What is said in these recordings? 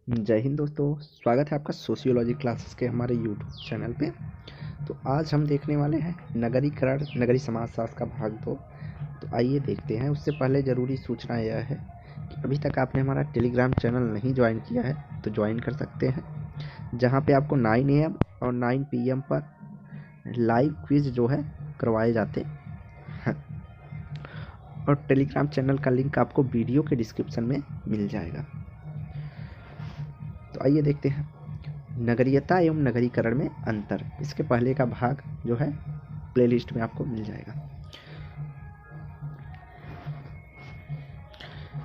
जय हिंद दोस्तों। स्वागत है आपका सोशियोलॉजी क्लासेस के हमारे यूट्यूब चैनल पे। तो आज हम देखने वाले हैं नगरीकरण नगरी समाजशास्त्र का भाग 2। तो आइए देखते हैं। उससे पहले ज़रूरी सूचना यह है कि अभी तक आपने हमारा टेलीग्राम चैनल नहीं ज्वाइन किया है तो ज्वाइन कर सकते हैं, जहाँ पे आपको 9 AM और 9 PM पर लाइव क्विज जो है करवाए जाते हैं। और टेलीग्राम चैनल का लिंक आपको वीडियो के डिस्क्रिप्शन में मिल जाएगा। तो आइए देखते हैं नगरीयता एवं नगरीकरण में अंतर। इसके पहले का भाग जो है प्लेलिस्ट में आपको मिल जाएगा।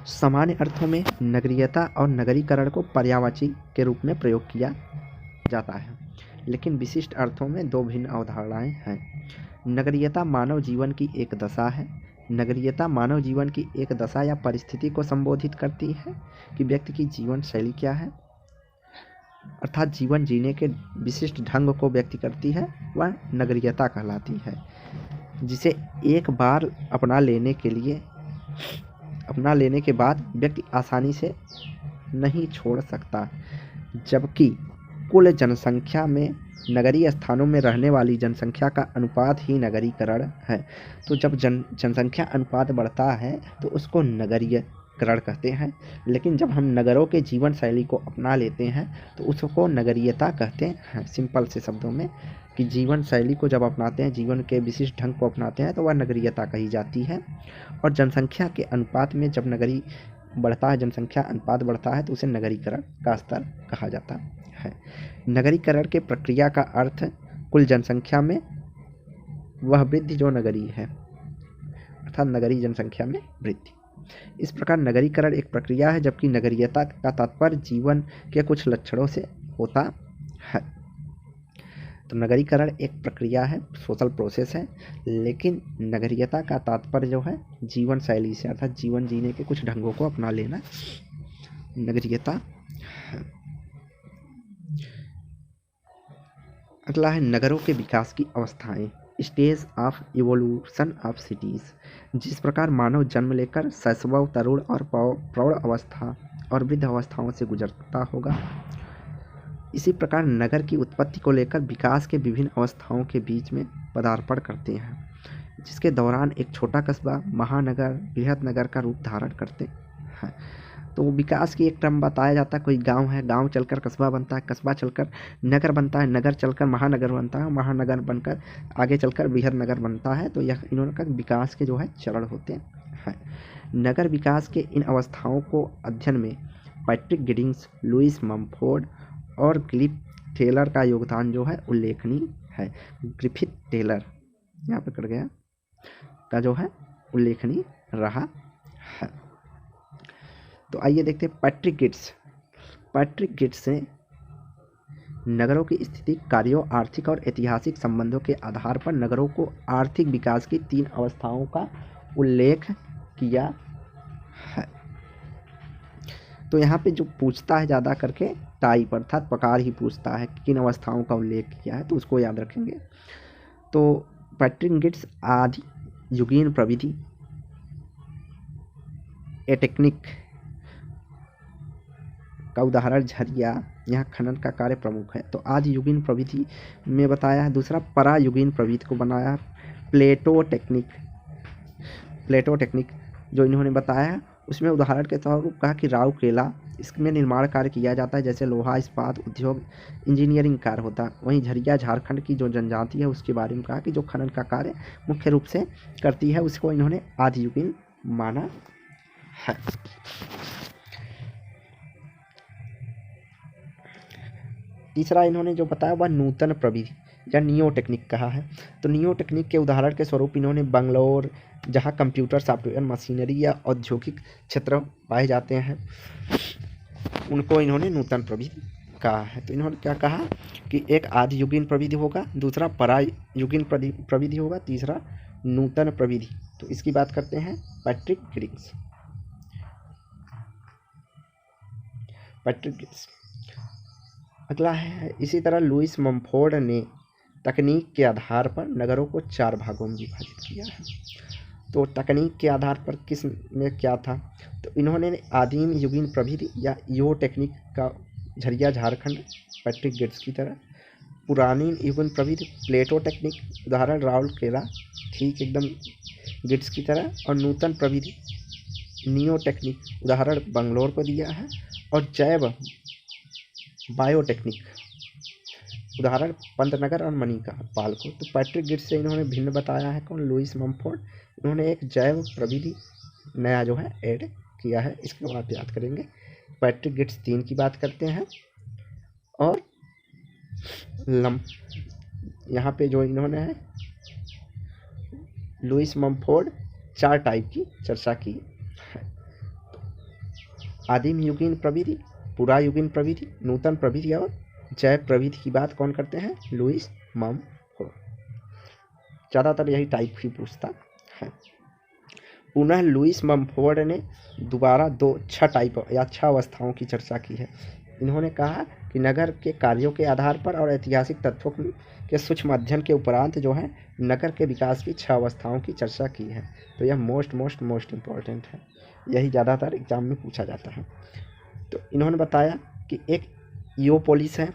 सामान्य अर्थों में नगरीयता और नगरीकरण को पर्यायवाची के रूप में प्रयोग किया जाता है, लेकिन विशिष्ट अर्थों में दो भिन्न अवधारणाएं हैं। नगरीयता मानव जीवन की एक दशा है। नगरीयता मानव जीवन की एक दशा या परिस्थिति को संबोधित करती है कि व्यक्ति की जीवन शैली क्या है, अर्थात जीवन जीने के विशिष्ट ढंग को व्यक्त करती है, वह नगरीयता कहलाती है, जिसे एक बार अपना लेने के बाद व्यक्ति आसानी से नहीं छोड़ सकता। जबकि कुल जनसंख्या में नगरीय स्थानों में रहने वाली जनसंख्या का अनुपात ही नगरीकरण है। तो जब जनसंख्या अनुपात बढ़ता है तो उसको नगरीकरण कहते हैं, लेकिन जब हम नगरों के जीवन शैली को अपना लेते हैं तो उसको नगरीयता कहते हैं। सिंपल से शब्दों में कि जीवन शैली को जब अपनाते हैं, जीवन के विशिष्ट ढंग को अपनाते हैं तो वह नगरीयता कही जाती है। और जनसंख्या के अनुपात में जब जनसंख्या अनुपात बढ़ता है तो उसे नगरीकरण का स्तर कहा जाता है। नगरीकरण के प्रक्रिया का अर्थ कुल जनसंख्या में वह वृद्धि जो नगरीय है, अर्थात नगरीय जनसंख्या में वृद्धि। इस प्रकार नगरीकरण एक प्रक्रिया है, जबकि नगरीयता का तात्पर्य जीवन के कुछ लक्षणों से होता है। तो नगरीकरण एक प्रक्रिया है, सोशल प्रोसेस है, लेकिन नगरीयता का तात्पर्य जो है जीवन शैली से, अर्थात जीवन जीने के कुछ ढंगों को अपना लेना नगरीयता है। अगला है नगरों के विकास की अवस्थाएं, stage of evolution of cities. जिस प्रकार मानव जन्म लेकर शैशव, तरुण और प्रौढ़ अवस्था और वृद्ध अवस्थाओं से गुजरता होगा, इसी प्रकार नगर की उत्पत्ति को लेकर विकास के विभिन्न अवस्थाओं के बीच में पदार्पण करते हैं, जिसके दौरान एक छोटा कस्बा महानगर बृहद नगर का रूप धारण करते हैं। तो विकास की एक क्रम बताया जाता है। कोई गांव है, गांव चलकर कस्बा बनता है, कस्बा चलकर नगर बनता है, नगर चलकर महानगर बनता है, महानगर बनकर आगे चलकर बृहद नगर बनता है। तो यह इन्होंने का विकास के जो है चरण होते हैं। नगर विकास के इन अवस्थाओं को अध्ययन में पैट्रिक गिडिंग्स, लुइस मम्फोर्ड और ग्रिफिथ टेलर का योगदान जो है उल्लेखनीय है। ग्रिफिथ टेलर यहाँ पे कर गया का जो है उल्लेखनीय रहा है। तो आइए देखते हैं पैट्रिक गिड्स ने नगरों की स्थिति, कार्यों, आर्थिक और ऐतिहासिक संबंधों के आधार पर नगरों को आर्थिक विकास की 3 अवस्थाओं का उल्लेख किया है। तो यहाँ पे जो पूछता है ज़्यादा करके टाइप अर्थात प्रकार ही पूछता है कि किन अवस्थाओं का उल्लेख किया है, तो उसको याद रखेंगे। तो पैट्रिक गिड्स आदि युगीन प्रविधि ए टेक्निक का उदाहरण झरिया, यहाँ खनन का कार्य प्रमुख है। तो आदि युगीन प्रविधि में बताया है। दूसरा परायुगीन प्रविधि को बनाया प्लेटो टेक्निक जो इन्होंने बताया है, उसमें उदाहरण के तौर पर कहा कि राउरकेला, इसमें निर्माण कार्य किया जाता है, जैसे लोहा, इस्पात उद्योग, इंजीनियरिंग कार्य होता है। वहीं झरिया झारखंड की जो जनजाति है उसके बारे में कहा कि जो खनन का कार्य मुख्य रूप से करती है, उसको इन्होंने आदि युगीन माना है। तीसरा इन्होंने जो बताया वह नूतन प्रविधि या नियो टेक्निक कहा है। तो नियो टेक्निक के उदाहरण के स्वरूप इन्होंने बंगलोर, जहां कंप्यूटर, सॉफ्टवेयर, मशीनरी या औद्योगिक क्षेत्र पाए जाते हैं, उनको इन्होंने नूतन प्रविधि कहा है। तो इन्होंने क्या कहा कि एक आदि युगीन प्रविधि होगा, दूसरा परायुगीन प्रविधि होगा, तीसरा नूतन प्रविधि। तो इसकी बात करते हैं पैट्रिक गिडिंग्स। अगला है इसी तरह लुइस मम्फोर्ड ने तकनीक के आधार पर नगरों को 4 भागों में विभाजित किया है। तो तकनीक के आधार पर किस में क्या था, तो इन्होंने आदिम युगीन प्रविधि या यो टेक्निक का झरिया झारखंड पैट्रिक गिट्स की तरह। पुरानी युगन प्रविधि प्लेटो टेक्निक, उदाहरण राउरकेला, ठीक एकदम गिट्स की तरह। और नूतन प्रविधि नियो टेक्निक, उदाहरण बंगलोर को दिया है। और जैव बायोटेक्निक, उदाहरण पंतनगर और मनिका पाल को। तो पैट्रिक गिट्स से इन्होंने भिन्न बताया है कौन, लुईस ममफोर्ड। इन्होंने एक जैव प्रविधि नया जो है ऐड किया है, इसके बाद याद करेंगे। पैट्रिक गिट्स 3 की बात करते हैं। और यहाँ पे जो इन्होंने है लुईस ममफोर्ड 4 टाइप की चर्चा की है। आदिम युगीन प्रविधि, पुरायुगीन प्रविधि, नूतन प्रविधि और जैव प्रविधि की बात कौन करते हैं, लुईस ममफोर्ड। ज़्यादातर यही टाइप ही पूछता है। पुनः लुईस ममफोर्ड ने दोबारा 6 टाइप या 6 अवस्थाओं की चर्चा की है। इन्होंने कहा कि नगर के कार्यों के आधार पर और ऐतिहासिक तत्वों के सूक्ष्म अध्ययन के उपरांत जो है नगर के विकास की 6 अवस्थाओं की चर्चा की है। तो यह मोस्ट इम्पॉर्टेंट है, यही ज़्यादातर एग्जाम में पूछा जाता है। तो इन्होंने बताया कि एक ईओपोलिस है।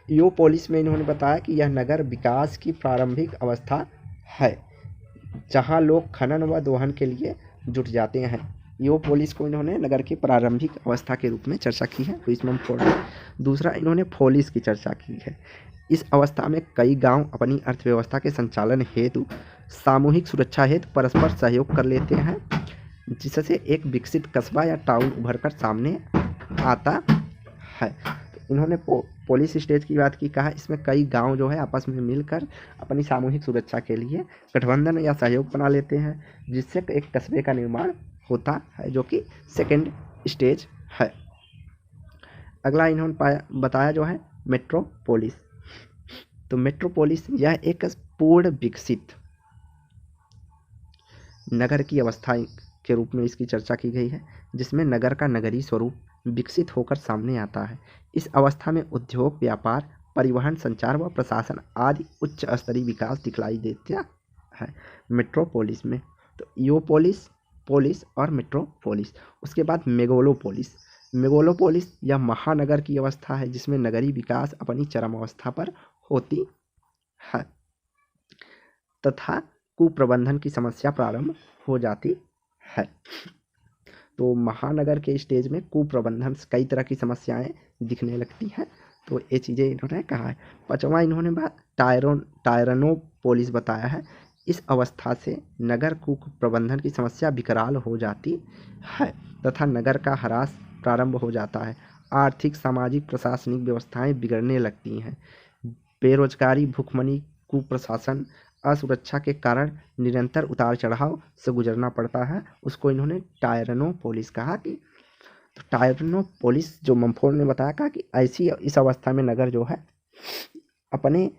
ईओपोलिस में इन्होंने बताया कि यह नगर विकास की प्रारंभिक अवस्था है जहाँ लोग खनन व दोहन के लिए जुट जाते हैं। ईओपोलिस को इन्होंने नगर की प्रारंभिक अवस्था के रूप में चर्चा की है लुईस ममफोर्ड ने। दूसरा इन्होंने पोलिस की चर्चा की है। इस अवस्था में कई गांव अपनी अर्थव्यवस्था के संचालन हेतु सामूहिक सुरक्षा हेतु परस्पर सहयोग कर लेते हैं, जिससे एक विकसित कस्बा या टाउन उभर कर सामने आता है। इन्होंने पोलिस स्टेज की बात की, कहा इसमें कई गांव जो है आपस में मिलकर अपनी सामूहिक सुरक्षा के लिए गठबंधन या सहयोग बना लेते हैं, जिससे एक कस्बे का निर्माण होता है, जो कि सेकेंड स्टेज है। अगला इन्होंने बताया जो है मेट्रोपोलिस। तो मेट्रोपोलिस यह एक पूर्ण विकसित नगर की अवस्था के रूप में इसकी चर्चा की गई है, जिसमें नगर का नगरीय स्वरूप विकसित होकर सामने आता है। इस अवस्था में उद्योग, व्यापार, परिवहन, संचार व प्रशासन आदि उच्च स्तरीय विकास दिखलाई देता है मेट्रोपोलिस में। तो ईओपोलिस, पोलिस और मेट्रोपोलिस। उसके बाद मेगालोपोलिस। मेगालोपोलिस यह महानगर की अवस्था है जिसमें नगरीय विकास अपनी चरम अवस्था पर होती है तथा कुप्रबंधन की समस्या प्रारंभ हो जाती है। तो महानगर के स्टेज में कुप्रबंधन कई तरह की समस्याएं दिखने लगती हैं। तो ये चीज़ें इन्होंने कहा है। 5वां इन्होंने बात टायरनोपोलिस बताया है। इस अवस्था से नगर कुप्रबंधन की समस्या विकराल हो जाती है तथा नगर का ह्रास प्रारंभ हो जाता है। आर्थिक, सामाजिक, प्रशासनिक व्यवस्थाएं बिगड़ने लगती हैं। बेरोजगारी, भूखमरी, कुप्रशासन, असुरक्षा के कारण निरंतर उतार चढ़ाव से गुजरना पड़ता है। उसको इन्होंने टायरनोपोलिस कहा। कि तो टायरनोपोलिस जो ममफोर्ड ने बताया, कहा कि ऐसी इस अवस्था में नगर जो है अपने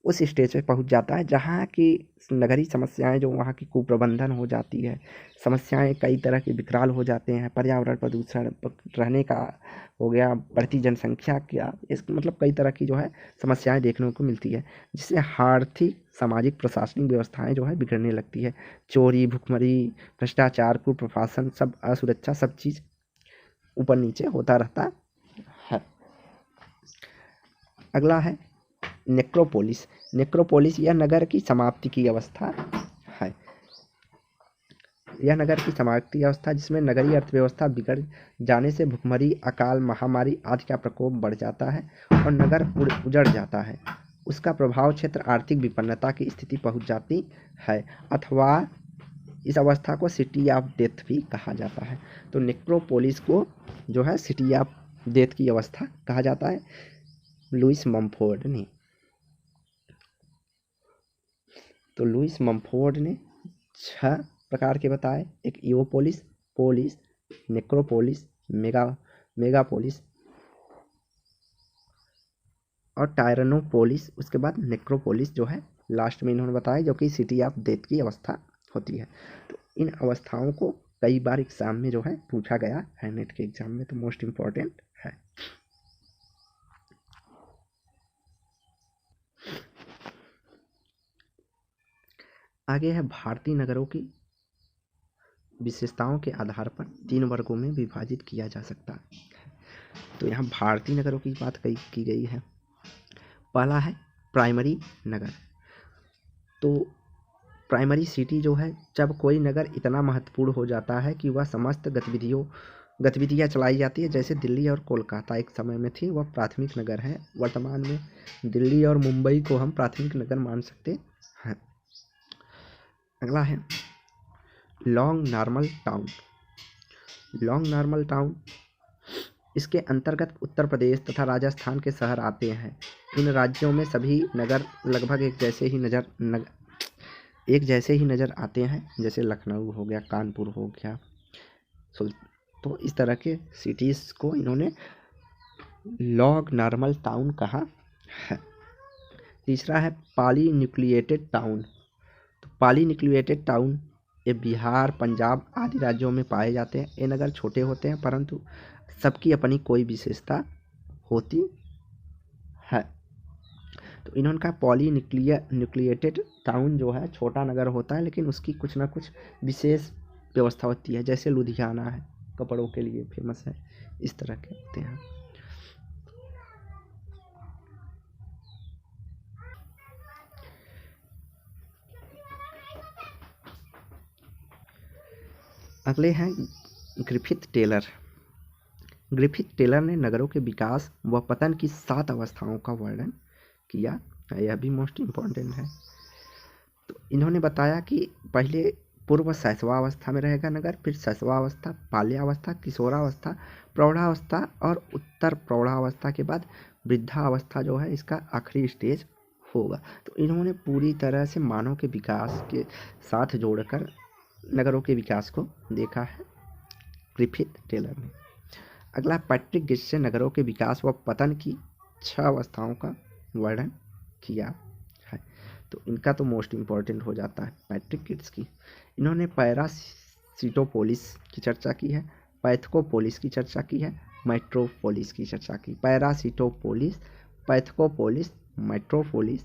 उस स्टेज पे पहुंच जाता है जहाँ की नगरीय समस्याएं जो वहाँ की कुप्रबंधन हो जाती है, समस्याएं कई तरह के विकराल हो जाते हैं, पर्यावरण प्रदूषण, रहने का हो गया, बढ़ती जनसंख्या क्या, इस मतलब कई तरह की जो है समस्याएं देखने को मिलती है, जिससे आर्थिक, सामाजिक, प्रशासनिक व्यवस्थाएं जो है बिगड़ने लगती है। चोरी, भुखमरी, भ्रष्टाचार, कुप्रशासन, सब असुरक्षा, सब चीज़ ऊपर नीचे होता रहता है। अगला है नेक्रोपोलिस। नेक्रोपोलिस यह नगर की समाप्ति की अवस्था है। यह नगर की समाप्ति अवस्था जिसमें नगरीय अर्थव्यवस्था बिगड़ जाने से भुखमरी, अकाल, महामारी आदि का प्रकोप बढ़ जाता है और नगर उजड़ जाता है। उसका प्रभाव क्षेत्र आर्थिक विपन्नता की स्थिति पहुंच जाती है, अथवा इस अवस्था को सिटी ऑफ डेथ भी कहा जाता है। तो नेक्रोपोलिस को जो है सिटी ऑफ डेथ की अवस्था कहा जाता है लुईस ममफोर्ड ने। तो लुईस ममफोर्ड ने 6 प्रकार के बताए, एक ईओपोलिस, पोलिस, नेक्रोपोलिस, मेगापोलिस और टायरनोपोलिस। उसके बाद नेक्रोपोलिस जो है लास्ट में इन्होंने बताया, जो कि सिटी ऑफ डेथ की अवस्था होती है। तो इन अवस्थाओं को कई बार एग्जाम में जो है पूछा गया है, नेट के एग्जाम में, तो मोस्ट इम्पॉर्टेंट है। आगे है भारतीय नगरों की विशेषताओं के आधार पर 3 वर्गों में विभाजित किया जा सकता है। तो यहाँ भारतीय नगरों की बात की गई है। पहला है प्राइमरी नगर। तो प्राइमरी सिटी जो है, जब कोई नगर इतना महत्वपूर्ण हो जाता है कि वह समस्त गतिविधियाँ चलाई जाती है। जैसे दिल्ली और कोलकाता एक समय में थी, वह प्राथमिक नगर है। वर्तमान में दिल्ली और मुंबई को हम प्राथमिक नगर मान सकते हैं। अगला है long normal town. Long normal town, इसके अंतर्गत उत्तर प्रदेश तथा राजस्थान के शहर आते हैं। इन राज्यों में सभी नगर लगभग एक जैसे ही नज़र आते हैं। जैसे लखनऊ हो गया, कानपुर हो गया, तो इस तरह के सिटीज़ को इन्होंने लॉन्ग नॉर्मल टाउन कहा है। तीसरा है पॉली न्यूक्लिएटेड टाउन। तो पॉली न्यूक्लिएटेड टाउन ये बिहार, पंजाब आदि राज्यों में पाए जाते हैं। ये नगर छोटे होते हैं परंतु सबकी अपनी कोई विशेषता होती है। तो इन्होंने कहा पॉली न्यूक्लिएटेड टाउन जो है छोटा नगर होता है, लेकिन उसकी कुछ ना कुछ विशेष व्यवस्था होती है। जैसे लुधियाना है, कपड़ों के लिए फेमस है। इस तरह के होते हैं। अगले हैं ग्रिफिथ टेलर। ग्रिफिथ टेलर ने नगरों के विकास व पतन की 7 अवस्थाओं का वर्णन किया। यह भी मोस्ट इम्पॉर्टेंट है। तो इन्होंने बताया कि पहले पूर्व शैशवावस्था में रहेगा नगर, फिर शैशवावस्था, बाल्यावस्था, किशोरावस्था, प्रौढ़ावस्था और उत्तर प्रौढ़ावस्था के बाद वृद्धावस्था जो है इसका आखिरी स्टेज होगा। तो इन्होंने पूरी तरह से मानव के विकास के साथ जोड़कर नगरों के विकास को देखा है ग्रिफिथ टेलर ने। अगला पैट्रिक गिब्स ने नगरों के विकास व पतन की 6 अवस्थाओं का वर्णन किया है। तो इनका तो मोस्ट इम्पॉर्टेंट हो जाता है पैट्रिक गिब्स की। इन्होंने पैरासिटोपोलिस की चर्चा की है, पैथकोपोलिस की चर्चा की है, मेट्रोपोलिस की चर्चा की। पैरासिटोपोलिस, पैथकोपोलिस, मेट्रोपोलिस,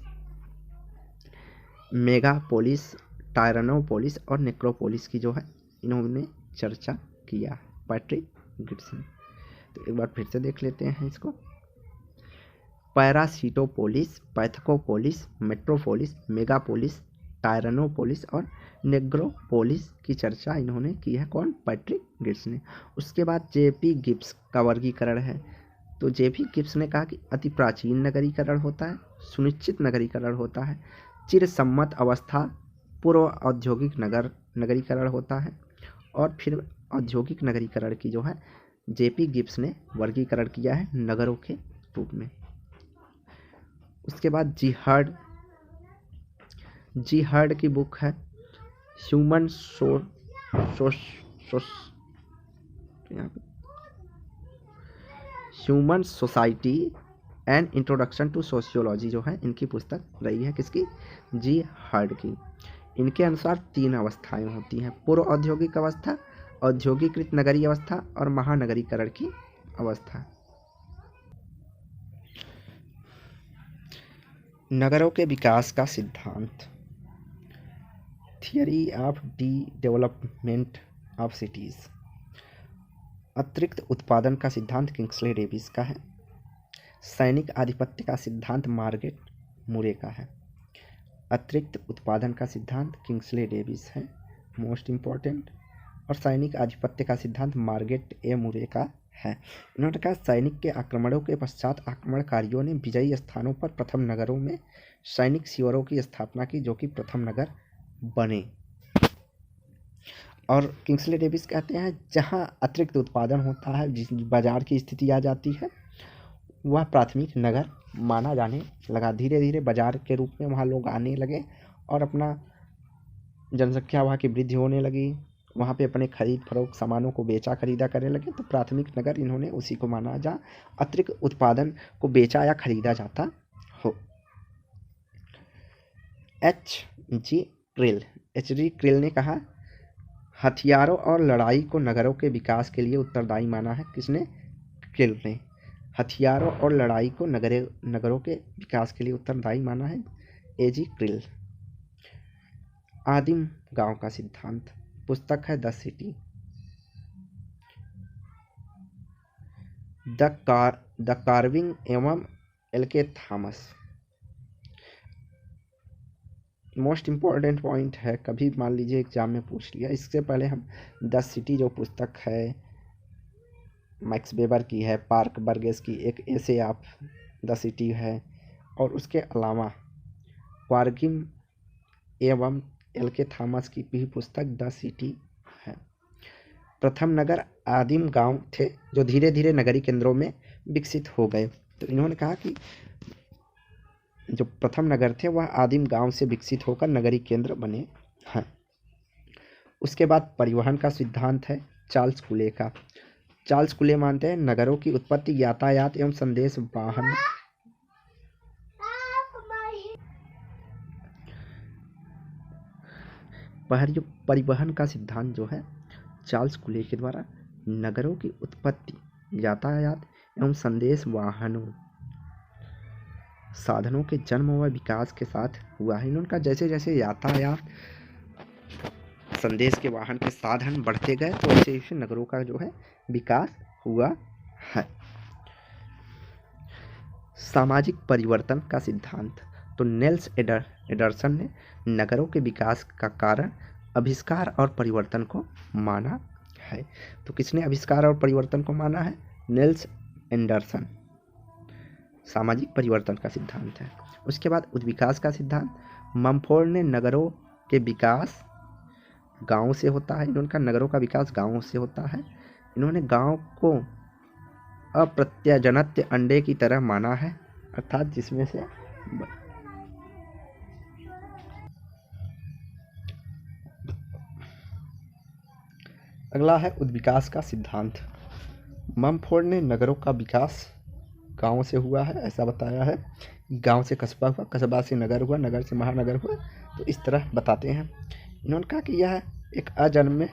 मेगापोलिस, टायरनोपोलिस और नेक्रोपोलिस की जो है इन्होंने चर्चा किया पैट्रिक गिब्स ने। तो एक बार फिर से देख लेते हैं इसको। पैरासिटोपोलिस, पैथकोपोलिस, मेट्रोपोलिस, मेगापोलिस, टायरनोपोलिस और नेग्रोपोलिस की चर्चा इन्होंने की है। कौन? पैट्रिक गिब्स ने। उसके बाद जेपी गिब्स का वर्गीकरण है। तो जेपी गिब्स ने कहा कि अति प्राचीन नगरीकरण होता है, सुनिश्चित नगरीकरण होता है, चिरसम्मत अवस्था, पूर्व औद्योगिक नगरीकरण होता है, और फिर औद्योगिक नगरीकरण की जो है जेपी गिब्स ने वर्गीकरण किया है नगरों के रूप में। उसके बाद जी हर्ड की बुक है human society and introduction to sociology जो है इनकी पुस्तक रही है। किसकी? जी हर्ड की। इनके अनुसार 3 अवस्थाएं होती हैं: पूर्व औद्योगिक अवस्था, औद्योगिकृत नगरीय अवस्था और महानगरीकरण की अवस्था। नगरों के विकास का सिद्धांत, theory of D development of cities. अतिरिक्त उत्पादन का सिद्धांत किंग्सले डेविस का है। सैनिक आधिपत्य का सिद्धांत मार्गरेट मूरे का है। अतिरिक्त उत्पादन का सिद्धांत किंग्सले डेविस है, मोस्ट इम्पॉर्टेंट। और सैनिक आधिपत्य का सिद्धांत मार्गरेट ए मूरे का है। इन्होंने कहा सैनिक के आक्रमणों के पश्चात आक्रमणकारियों ने विजयी स्थानों पर प्रथम नगरों में सैनिक शिविरों की स्थापना की, जो कि प्रथम नगर बने। और किंग्सले डेविस कहते हैं जहां अतिरिक्त उत्पादन होता है, जिस बाजार की स्थिति आ जाती है, वह प्राथमिक नगर माना जाने लगा। धीरे धीरे बाजार के रूप में वहाँ लोग आने लगे और अपना जनसंख्या वहाँ की वृद्धि होने लगी। वहाँ पे अपने खरीद फरोख्त सामानों को बेचा खरीदा करने लगे। तो प्राथमिक नगर इन्होंने उसी को माना जहाँ अतिरिक्त उत्पादन को बेचा या खरीदा जाता हो। एच जी क्रिल ने कहा हथियारों और लड़ाई को नगरों के विकास के लिए उत्तरदायी माना है। किसने? क्रिल ने। हथियारों और लड़ाई को नगरों के विकास के लिए उत्तरदायी माना है ए जी क्रिल। आदिम गांव का सिद्धांत, पुस्तक है द सिटी। द कार्विंग एवं LK. Thomas. Most important point है, कभी मान लीजिए एग्जाम में पूछ लिया। इससे पहले हम द सिटी जो पुस्तक है मैक्स वेबर की है, पार्क बर्गेस की एक ऐसे ऑफ द सिटी है, और उसके अलावा क्वार्गिम एवं एल.के. थॉमस की भी पुस्तक द सिटी है। प्रथम नगर आदिम गांव थे जो धीरे धीरे नगरीय केंद्रों में विकसित हो गए। तो इन्होंने कहा कि जो प्रथम नगर थे वह आदिम गांव से विकसित होकर नगरीय केंद्र बने हैं। उसके बाद परिवहन का सिद्धांत है चार्ल्स कुले का। चार्ल्स कुले मानते हैं नगरों की उत्पत्ति यातायात एवं संदेश वाहन परिवहन का सिद्धांत जो है चार्ल्स कुले के द्वारा नगरों की उत्पत्ति यातायात एवं संदेश वाहनों साधनों के जन्म व विकास के साथ हुआ है। इन्होंने कहा जैसे जैसे यातायात संदेश के वाहन के साधन बढ़ते गए तो ऐसे ऐसे नगरों का जो है विकास हुआ है। सामाजिक परिवर्तन का सिद्धांत, तो नेल्स एडरसन ने नगरों के विकास का कारण आविष्कार और परिवर्तन को माना है। तो किसने आविष्कार और परिवर्तन को माना है? Nails Anderson. सामाजिक परिवर्तन का सिद्धांत है। उसके बाद उद्विकास का सिद्धांत, ममफोर्ड ने नगरों के विकास गांव से होता है। इन्होंने कहा नगरों का विकास गांव से होता है। इन्होंने गांव को अप्रत्यजनत्य अंडे की तरह माना है, अर्थात जिसमें से अगला है उद्विकास का सिद्धांत। ममफोर्ड ने नगरों का विकास गांव से हुआ है, ऐसा बताया है। गांव से कस्बा हुआ, कस्बा से नगर हुआ, नगर से महानगर हुआ, तो इस तरह बताते हैं। इन्होंने कहा कि यह एक अजन्मे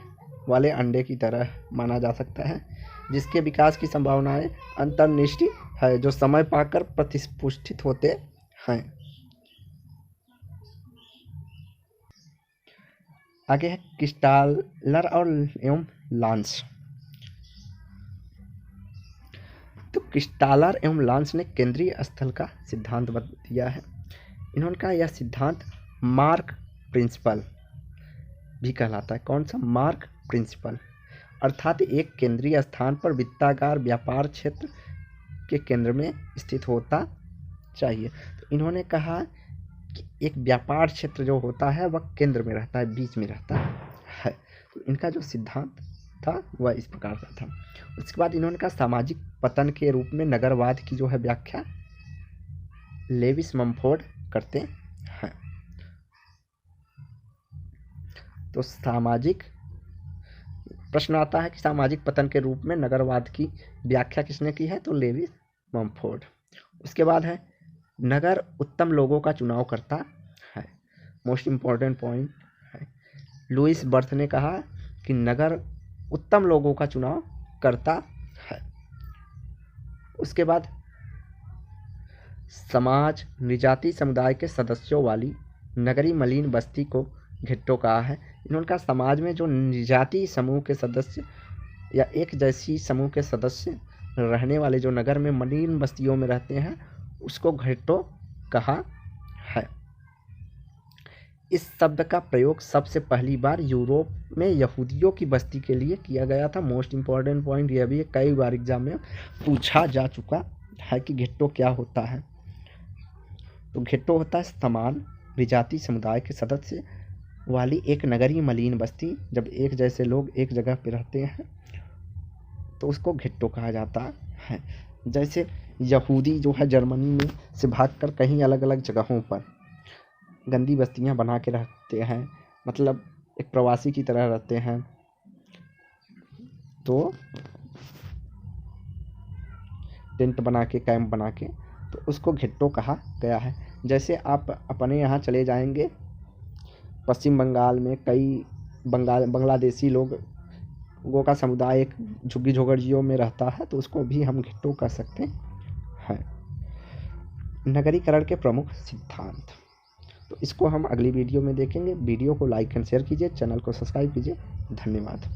वाले अंडे की तरह माना जा सकता है जिसके विकास की संभावनाएं अंतर्निष्ठ है, जो समय पाकर प्रतिपुष्टित होते हैं। आगे है क्रिस्टालर और एवं लांस। तो क्रिस्टालर एवं लांस ने केंद्रीय स्थल का सिद्धांत दिया है। इन्होंने कहा यह सिद्धांत मार्क प्रिंसिपल भी कहलाता है। कौन सा? मार्क प्रिंसिपल, अर्थात एक केंद्रीय स्थान पर वृत्ताकार व्यापार क्षेत्र के केंद्र में स्थित होता चाहिए। तो इन्होंने कहा कि एक व्यापार क्षेत्र जो होता है वह केंद्र में रहता है, बीच में रहता है। तो इनका जो सिद्धांत था वह इस प्रकार का था। उसके बाद इन्होंने कहा सामाजिक पतन के रूप में नगरवाद की जो है व्याख्या लेविस ममफोर्ड करते हैं। तो सामाजिक प्रश्न आता है कि सामाजिक पतन के रूप में नगरवाद की व्याख्या किसने की है? तो लेविस ममफोर्ड। उसके बाद है नगर उत्तम लोगों का चुनाव करता है। मोस्ट इम्पॉर्टेंट पॉइंट है। लुइस बर्थ ने कहा कि नगर उत्तम लोगों का चुनाव करता है। उसके बाद समाज निजाति समुदाय के सदस्यों वाली नगरीय मलिन बस्ती को घिट्टो कहा है। इन्होंने कहा समाज में जो निजाति समूह के सदस्य या एक जैसी समूह के सदस्य रहने वाले जो नगर में मलिन बस्तियों में रहते हैं उसको घिट्टो कहा है। इस शब्द का प्रयोग सबसे पहली बार यूरोप में यहूदियों की बस्ती के लिए किया गया था। मोस्ट इम्पॉर्टेंट पॉइंट यह भी है, कई बार एग्जाम में पूछा जा चुका है कि घिट्टो क्या होता है। तो घिट्टो होता है समान विजाति समुदाय के सदस्य वाली एक नगरीय मलिन बस्ती। जब एक जैसे लोग एक जगह पे रहते हैं तो उसको घिट्टो कहा जाता है। जैसे यहूदी जो है जर्मनी में से भागकर कहीं अलग अलग जगहों पर गंदी बस्तियां बना के रहते हैं, मतलब एक प्रवासी की तरह रहते हैं, तो टेंट बना के कैंप बना के, तो उसको घिट्टो कहा गया है। जैसे आप अपने यहाँ चले जाएंगे पश्चिम बंगाल में कई बांग्लादेशी लोगों का समुदाय एक झुग्गी झोपड़ियों में रहता है, तो उसको भी हम घिट्टो कह सकते हैं। नगरीकरण के प्रमुख सिद्धांत, तो इसको हम अगली वीडियो में देखेंगे। वीडियो को लाइक एंड शेयर कीजिए, चैनल को सब्सक्राइब कीजिए। धन्यवाद।